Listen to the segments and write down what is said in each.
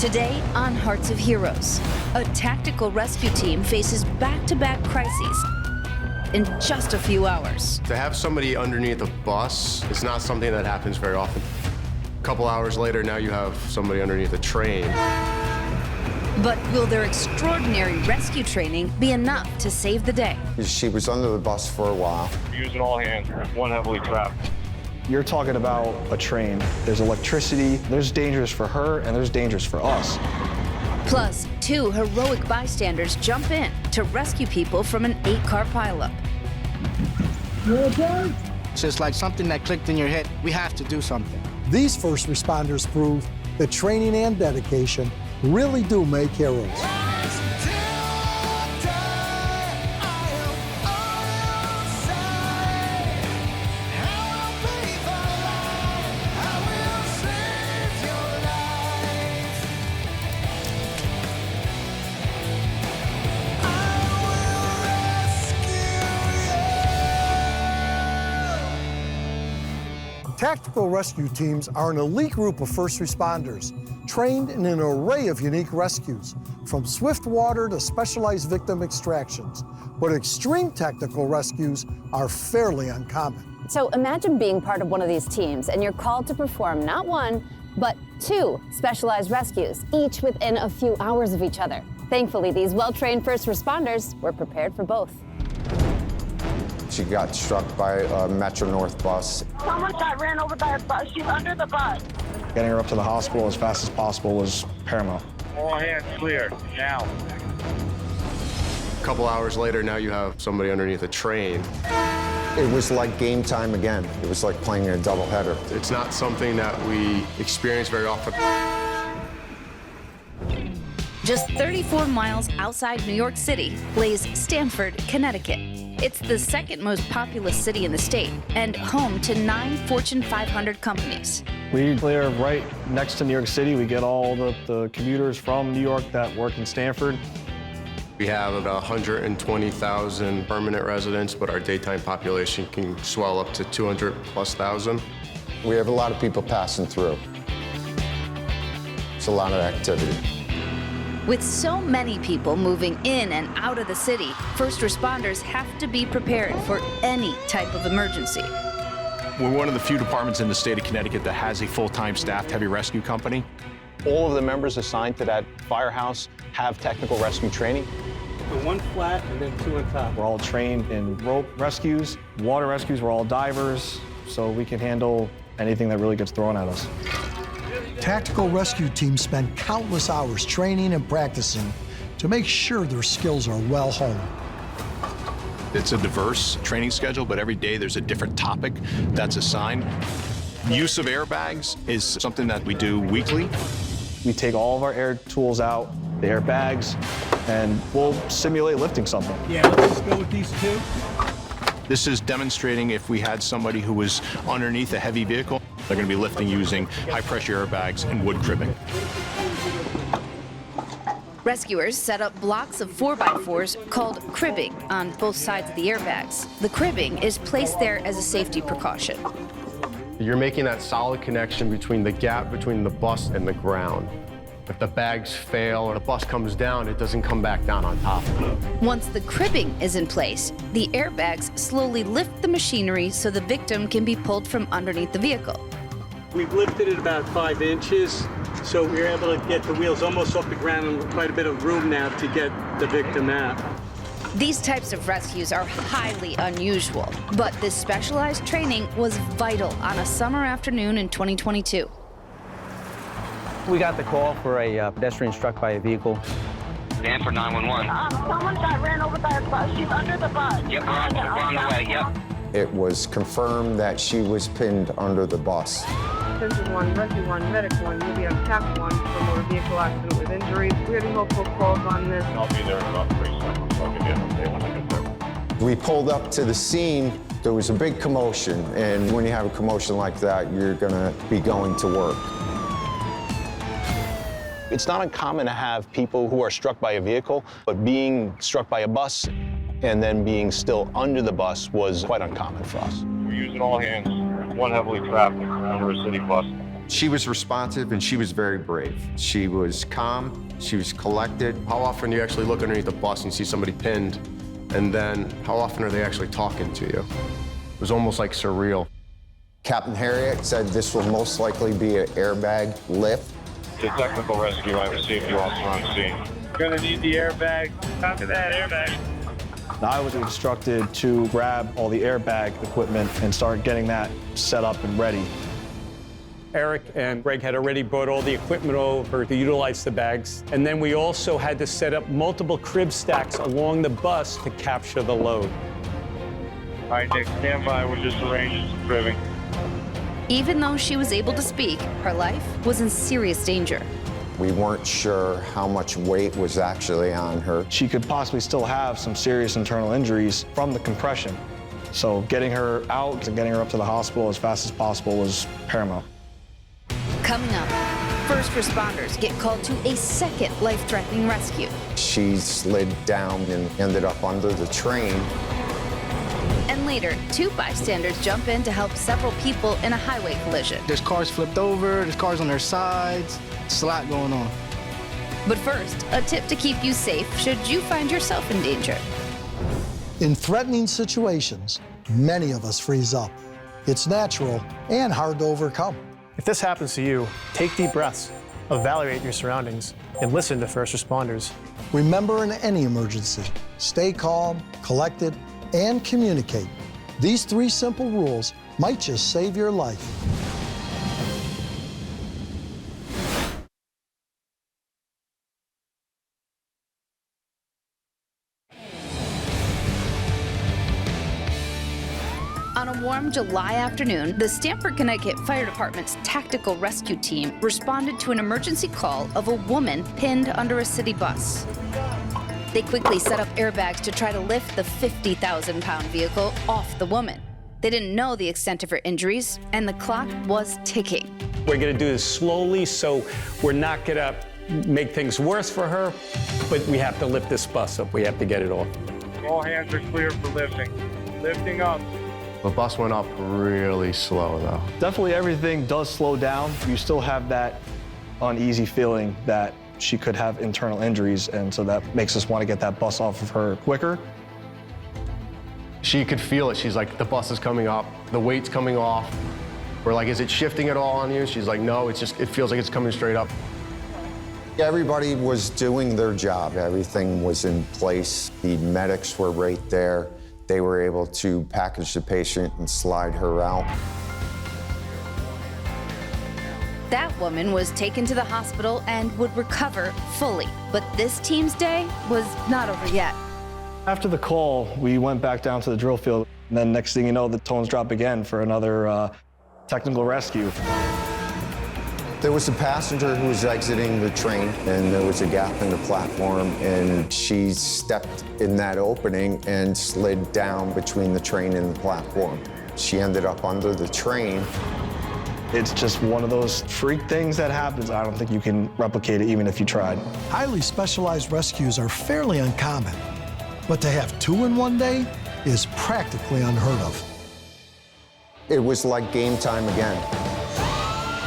Today on Hearts of Heroes, a tactical rescue team faces back-to-back crises in just a few hours. To have somebody underneath a bus is not something that happens very often. A couple hours later, now you have somebody underneath a train. But will their extraordinary rescue training be enough to save the day? She was under the bus for a while. Using all hands, one heavily trapped. You're talking about a train. There's electricity, there's dangers for her, and there's dangers for us. Plus, two heroic bystanders jump in to rescue people from an 8-car pileup. It's just like something that clicked in your head. We have to do something. These first responders prove that training and dedication really do make heroes. Tactical rescue teams are an elite group of first responders, trained in an array of unique rescues, from swift water to specialized victim extractions. But extreme tactical rescues are fairly uncommon. So imagine being part of one of these teams, and you're called to perform not one, but 2 specialized rescues, each within a few hours of each other. Thankfully, these well-trained first responders were prepared for both. She got struck by a Metro North bus. Someone got ran over by a bus. She's under the bus. Getting her up to the hospital as fast as possible was paramount. All hands clear, now. A couple hours later, now you have somebody underneath a train. It was like game time again. It was like playing a doubleheader. It's not something that we experience very often. Just 34 miles outside New York City lays Stamford, Connecticut. It's the second most populous city in the state and home to 9 Fortune 500 companies. We live right next to New York City. We get all the commuters from New York that work in Stamford. We have about 120,000 permanent residents, but our daytime population can swell up to 200,000+. We have a lot of people passing through. It's a lot of activity. With so many people moving in and out of the city, first responders have to be prepared for any type of emergency. We're one of the few departments in the state of Connecticut that has a full-time staffed heavy rescue company. All of the members assigned to that firehouse have technical rescue training. So 1 flat and then 2 on top. We're all trained in rope rescues, water rescues. We're all divers, so we can handle anything that really gets thrown at us. Tactical rescue teams spend countless hours training and practicing to make sure their skills are well honed. It's a diverse training schedule, but every day there's a different topic that's assigned. Use of airbags is something that we do weekly. We take all of our air tools out, the airbags, and we'll simulate lifting something. Yeah, let's just go with these 2. This is demonstrating if we had somebody who was underneath a heavy vehicle, they're going to be lifting using high-pressure airbags and wood cribbing. Rescuers set up blocks of 4x4s called cribbing on both sides of the airbags. The cribbing is placed there as a safety precaution. You're making that solid connection between the gap between the bus and the ground. If the bags fail or the bus comes down, it doesn't come back down on top. Once the cribbing is in place, the airbags slowly lift the machinery so the victim can be pulled from underneath the vehicle. We've lifted it about 5 inches, so we're able to get the wheels almost off the ground and quite a bit of room now to get the victim out. These types of rescues are highly unusual, but this specialized training was vital on a summer afternoon in 2022. We got the call for a pedestrian struck by a vehicle. Stand for 911. Someone got ran over by a bus. She's under the bus. Yep, we're on the way, yep. It was confirmed that she was pinned under the bus. Attention 1, Rescue 1, Medic 1, you'll be on TAP 1 for motor vehicle accident with injuries. We already multiple calls on this. I'll be there in about 3 seconds. I'll give you an update when I get there. We pulled up to the scene. There was a big commotion, and when you have a commotion like that, you're gonna be going to work. It's not uncommon to have people who are struck by a vehicle, but being struck by a bus and then being still under the bus was quite uncommon for us. We're using all hands, one heavily trapped under a city bus. She was responsive and she was very brave. She was calm, she was collected. How often do you actually look underneath the bus and you see somebody pinned? And then how often are they actually talking to you? It was almost like surreal. Captain Harriet said this will most likely be an airbag lift. The technical rescue I received you also on scene. Gonna need the airbag. Copy that, airbag. I was instructed to grab all the airbag equipment and start getting that set up and ready. Eric and Greg had already brought all the equipment over to utilize the bags. And then we also had to set up multiple crib stacks along the bus to capture the load. All right, Nick, stand by. We're just arranging some cribbing. Even though she was able to speak, her life was in serious danger. We weren't sure how much weight was actually on her. She could possibly still have some serious internal injuries from the compression. So getting her out and getting her up to the hospital as fast as possible was paramount. Coming up, first responders get called to a second life-threatening rescue. She slid down and ended up under the train. And later, 2 bystanders jump in to help several people in a highway collision. There's cars flipped over, there's cars on their sides. It's a lot going on. But first, a tip to keep you safe should you find yourself in danger. In threatening situations, many of us freeze up. It's natural and hard to overcome. If this happens to you, take deep breaths, evaluate your surroundings, and listen to first responders. Remember, in any emergency, stay calm, collected, and communicate. These 3 simple rules might just save your life. On a warm July afternoon, the Stamford, Connecticut Fire Department's tactical rescue team responded to an emergency call of a woman pinned under a city bus. They quickly set up airbags to try to lift the 50,000-pound vehicle off the woman. They didn't know the extent of her injuries, and the clock was ticking. We're gonna do this slowly, so we're not gonna make things worse for her, but we have to lift this bus up. We have to get it off. All hands are clear for lifting. Lifting up. The bus went up really slow, though. Definitely everything does slow down. You still have that uneasy feeling that she could have internal injuries, and so that makes us want to get that bus off of her quicker. She could feel it. She's like, the bus is coming up, the weight's coming off. We're like, is it shifting at all on you? She's like, no, it feels like it's coming straight up. Everybody was doing their job. Everything was in place. The medics were right there. They were able to package the patient and slide her out. That woman was taken to the hospital and would recover fully. But this team's day was not over yet. After the call, we went back down to the drill field. And then next thing you know, the tones drop again for another technical rescue. There was a passenger who was exiting the train, and there was a gap in the platform, and she stepped in that opening and slid down between the train and the platform. She ended up under the train. It's just one of those freak things that happens. I don't think you can replicate it even if you tried. Highly specialized rescues are fairly uncommon, but to have 2 in one day is practically unheard of. It was like game time again.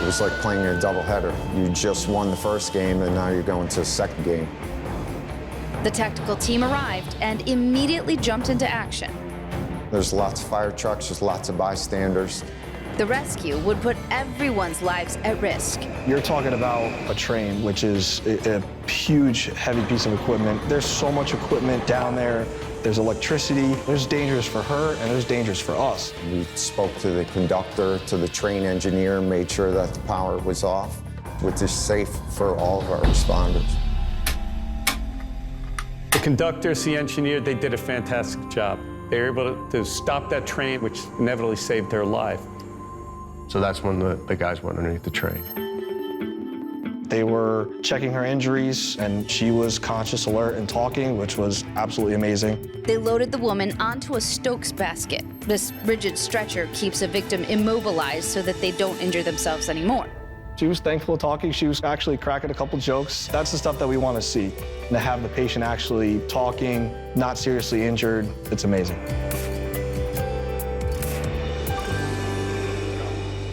It was like playing a doubleheader. You just won the first game, and now you're going to the second game. The tactical team arrived and immediately jumped into action. There's lots of fire trucks, there's lots of bystanders. The rescue would put everyone's lives at risk. You're talking about a train, which is a huge, heavy piece of equipment. There's so much equipment down there. There's electricity. There's dangers for her, and there's dangers for us. We spoke to the conductor, to the train engineer, made sure that the power was off, which is safe for all of our responders. The conductors, the engineer, they did a fantastic job. They were able to stop that train, which inevitably saved their life. So that's when the guys went underneath the train. They were checking her injuries, and she was conscious, alert, and talking, which was absolutely amazing. They loaded the woman onto a Stokes basket. This rigid stretcher keeps a victim immobilized so that they don't injure themselves anymore. She was thankful talking. She was actually cracking a couple jokes. That's the stuff that we want to see. And to have the patient actually talking, not seriously injured, it's amazing.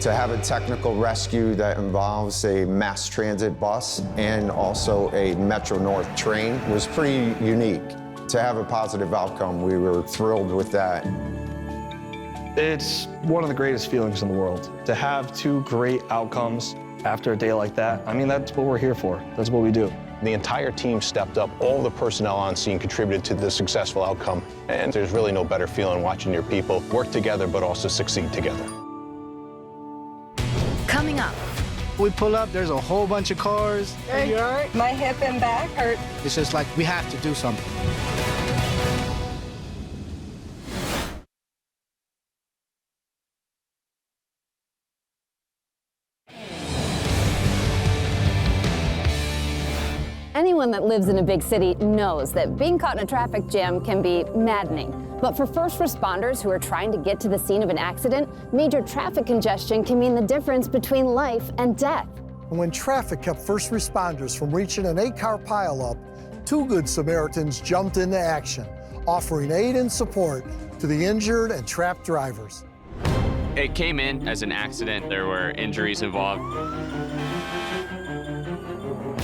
To have a technical rescue that involves a mass transit bus and also a Metro North train was pretty unique. To have a positive outcome, we were thrilled with that. It's one of the greatest feelings in the world. To have two great outcomes after a day like that, I mean, that's what we're here for. That's what we do. The entire team stepped up. All the personnel on scene contributed to the successful outcome. And there's really no better feeling watching your people work together, but also succeed together. Coming up. We pull up, there's a whole bunch of cars. Hey, you all right? My hip and back hurt. It's just like we have to do something. Anyone that lives in a big city knows that being caught in a traffic jam can be maddening. But for first responders who are trying to get to the scene of an accident, major traffic congestion can mean the difference between life and death. And when traffic kept first responders from reaching an 8-car pileup, 2 Good Samaritans jumped into action, offering aid and support to the injured and trapped drivers. It came in as an accident. There were injuries involved.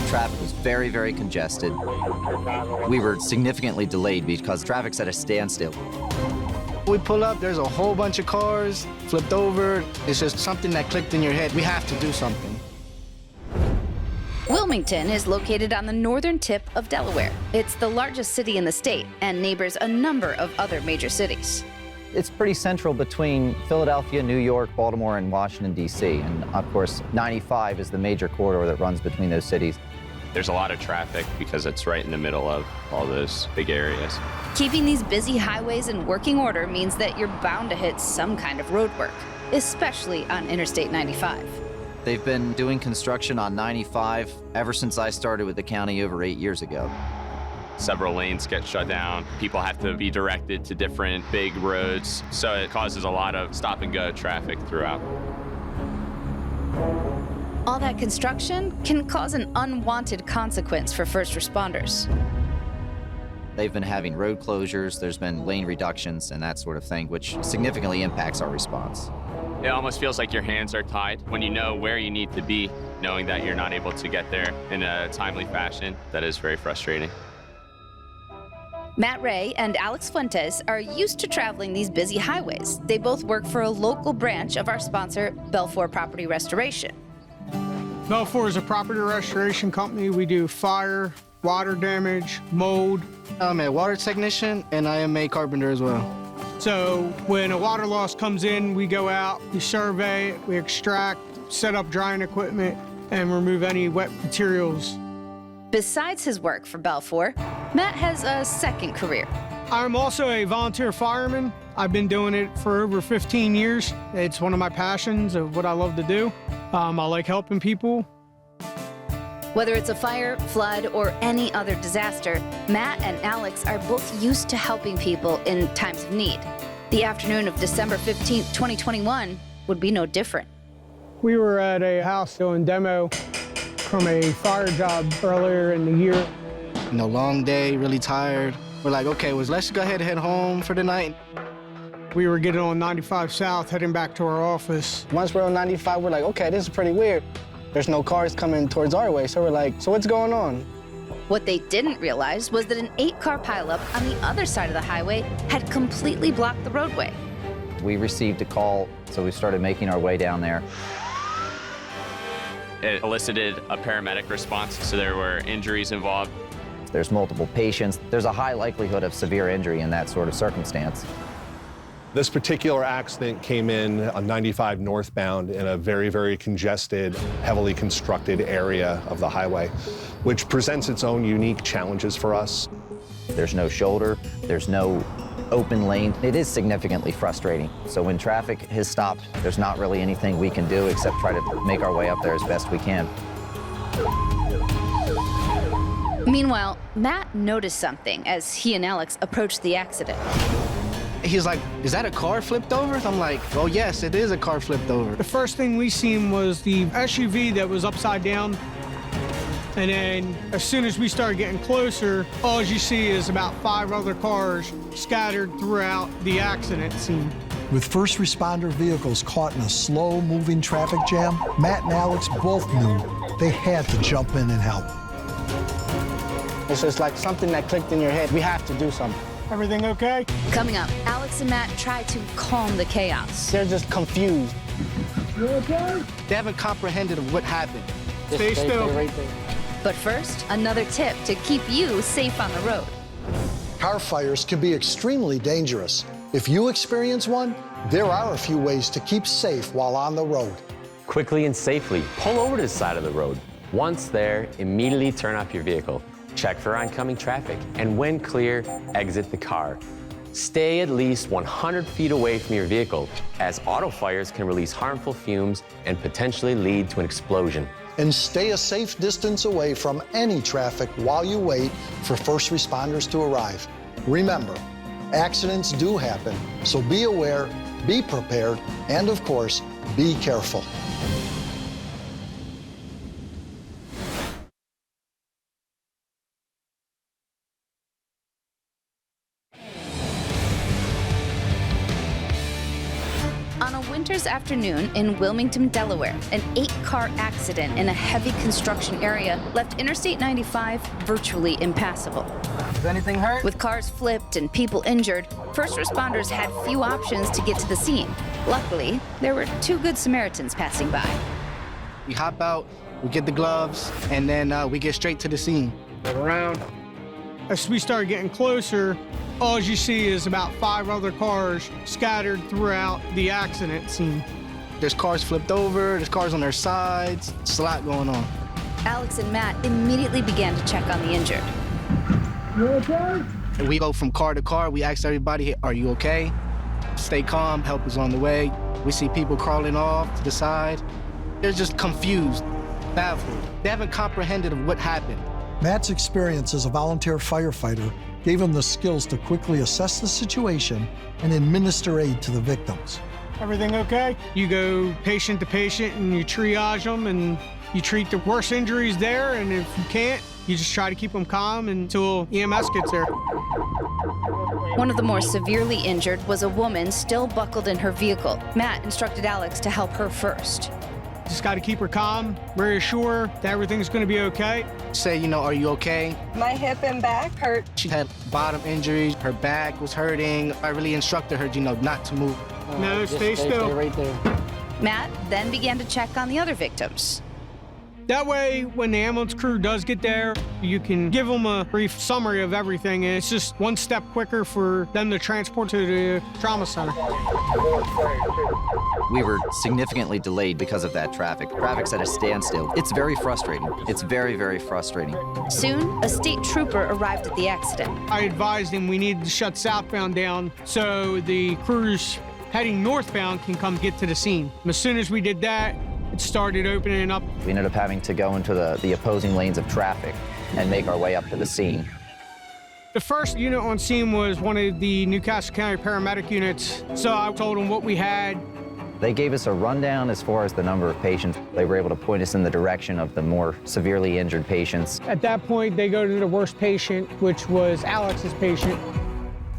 Traffic was very, very congested. We were significantly delayed because traffic's at a standstill. We pull up, there's a whole bunch of cars flipped over. It's just something that clicked in your head. We have to do something. Wilmington is located on the northern tip of Delaware. It's the largest city in the state and neighbors a number of other major cities. It's pretty central between Philadelphia, New York, Baltimore, and Washington, D.C. And of course, 95 is the major corridor that runs between those cities. There's a lot of traffic because it's right in the middle of all those big areas. Keeping these busy highways in working order means that you're bound to hit some kind of road work, especially on Interstate 95. They've been doing construction on 95 ever since I started with the county over 8 years ago. Several lanes get shut down. People have to be directed to different big roads, so it causes a lot of stop and go traffic throughout. All that construction can cause an unwanted consequence for first responders. They've been having road closures, there's been lane reductions and that sort of thing, which significantly impacts our response. It almost feels like your hands are tied when you know where you need to be, knowing that you're not able to get there in a timely fashion. That is very frustrating. Matt Ray and Alex Fuentes are used to traveling these busy highways. They both work for a local branch of our sponsor, Belfour Property Restoration. Belfour is a property restoration company. We do fire, water damage, mold. I'm a water technician, and I am a carpenter as well. So when a water loss comes in, we go out, we survey it, we extract, set up drying equipment, and remove any wet materials. Besides his work for Belfour, Matt has a second career. I'm also a volunteer fireman. I've been doing it for over 15 years. It's one of my passions of what I love to do. I like helping people. Whether it's a fire, flood, or any other disaster, Matt and Alex are both used to helping people in times of need. The afternoon of December 15th, 2021 would be no different. We were at a house doing demo from a fire job earlier in the year. Long day, really tired. We're like, okay, well, let's go ahead and head home for the night. We were getting on 95 South, heading back to our office. Once we're on 95, we're like, okay, this is pretty weird. There's no cars coming towards our way, so we're like, so what's going on? What they didn't realize was that an 8-car pileup on the other side of the highway had completely blocked the roadway. We received a call, so we started making our way down there. It elicited a paramedic response, so there were injuries involved. There's multiple patients. There's a high likelihood of severe injury in that sort of circumstance. This particular accident came in on 95 northbound in a very, very congested, heavily constructed area of the highway, which presents its own unique challenges for us. There's no shoulder, there's no open lane. It is significantly frustrating. So when traffic has stopped, there's not really anything we can do except try to make our way up there as best we can. Meanwhile, Matt noticed something as he and Alex approached the accident. He's like, is that a car flipped over? I'm like, oh yes, it is a car flipped over. The first thing we seen was the SUV that was upside down. And then as soon as we started getting closer, all you see is about 5 other cars scattered throughout the accident scene. With first responder vehicles caught in a slow-moving traffic jam, Matt and Alex both knew they had to jump in and help. It's just like something that clicked in your head. We have to do something. Everything okay? Coming up, Alex and Matt try to calm the chaos. They're just confused. You okay? They haven't comprehended of what happened. Stay still. Right there. But first, another tip to keep you safe on the road. Car fires can be extremely dangerous. If you experience one, there are a few ways to keep safe while on the road. Quickly and safely, pull over to the side of the road. Once there, immediately turn off your vehicle. Check for oncoming traffic, and when clear, exit the car. Stay at least 100 feet away from your vehicle, as auto fires can release harmful fumes and potentially lead to an explosion. And stay a safe distance away from any traffic while you wait for first responders to arrive. Remember, accidents do happen, so be aware, be prepared, and of course, be careful. On a winter's afternoon in Wilmington, Delaware, an 8-car accident in a heavy construction area left Interstate 95 virtually impassable. Does anything hurt? With cars flipped and people injured, first responders had few options to get to the scene. Luckily, there were 2 good Samaritans passing by. We hop out, we get the gloves, and then we get straight to the scene. Turn around. As we start getting closer, all you see is about 5 other cars scattered throughout the accident scene. There's cars flipped over, there's cars on their sides. It's a lot going on. Alex and Matt immediately began to check on the injured. You okay? We go from car to car, we ask everybody, are you okay? Stay calm, help is on the way. We see people crawling off to the side. They're just confused, baffled. They haven't comprehended of what happened. Matt's experience as a volunteer firefighter gave him the skills to quickly assess the situation and administer aid to the victims. Everything okay? You go patient to patient and you triage them and you treat the worst injuries there, and if you can't, you just try to keep them calm until EMS gets there. One of the more severely injured was a woman still buckled in her vehicle. Matt instructed Alex to help her first. Just got to keep her calm, reassure that everything's going to be okay. Say, are you okay? My hip and back hurt. She had bottom injuries, her back was hurting. I really instructed her, not to move. No, stay still. Stay right there. Matt then began to check on the other victims. That way, when the ambulance crew does get there, you can give them a brief summary of everything, and it's just one step quicker for them to transport to the trauma center. We were significantly delayed because of that traffic. Traffic's at a standstill. It's very frustrating. It's very, very frustrating. Soon, a state trooper arrived at the accident. I advised him we needed to shut southbound down so the crews heading northbound can come get to the scene. As soon as we did that, it started opening up. We ended up having to go into the opposing lanes of traffic and make our way up to the scene. The first unit on scene was one of the Newcastle County paramedic units, so I told them what we had. They gave us a rundown as far as the number of patients. They were able to point us in the direction of the more severely injured patients. At that point, they go to the worst patient, which was Alex's patient,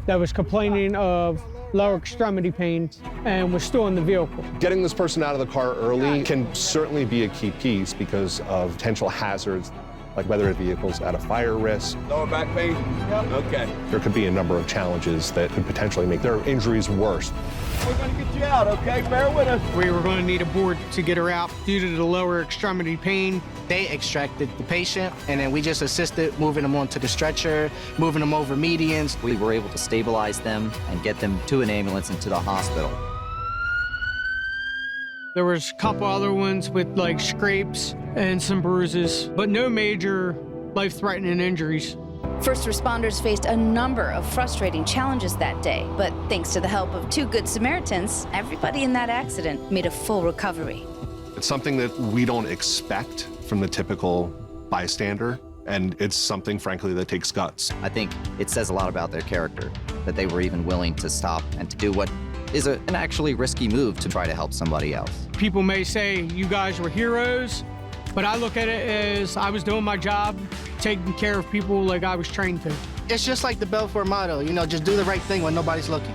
that was complaining of lower extremity pain and was still in the vehicle. Getting this person out of the car early can certainly be a key piece because of potential hazards, like whether the vehicle's at a fire risk. Lower back pain? Yep. Okay. There could be a number of challenges that could potentially make their injuries worse. We're going to get you out, okay? Bear with us. We were going to need a board to get her out due to the lower extremity pain. They extracted the patient, and then we just assisted moving them onto the stretcher, moving them over medians. We were able to stabilize them and get them to an ambulance and to the hospital. There was a couple other ones with like scrapes and some bruises, but no major life-threatening injuries. First responders faced a number of frustrating challenges that day, but thanks to the help of 2 good Samaritans, everybody in that accident made a full recovery. It's something that we don't expect from the typical bystander, and it's something, frankly, that takes guts. I think it says a lot about their character, that they were even willing to stop and to do what is an actually risky move to try to help somebody else. People may say you guys were heroes, but I look at it as I was doing my job, taking care of people like I was trained to. It's just like the Belfort motto, just do the right thing when nobody's looking.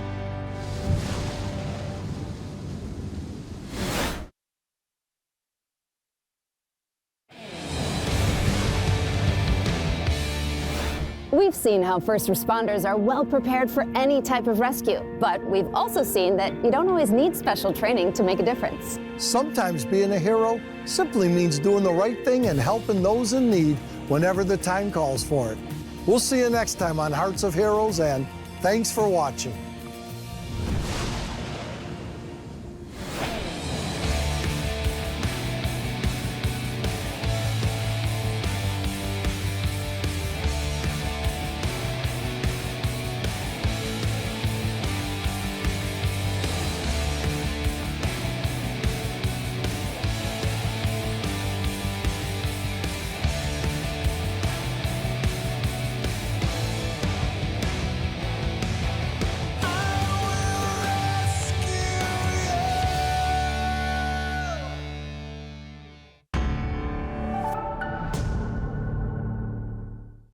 We've seen how first responders are well prepared for any type of rescue, but we've also seen that you don't always need special training to make a difference. Sometimes being a hero simply means doing the right thing and helping those in need whenever the time calls for it. We'll see you next time on Hearts of Heroes, and thanks for watching.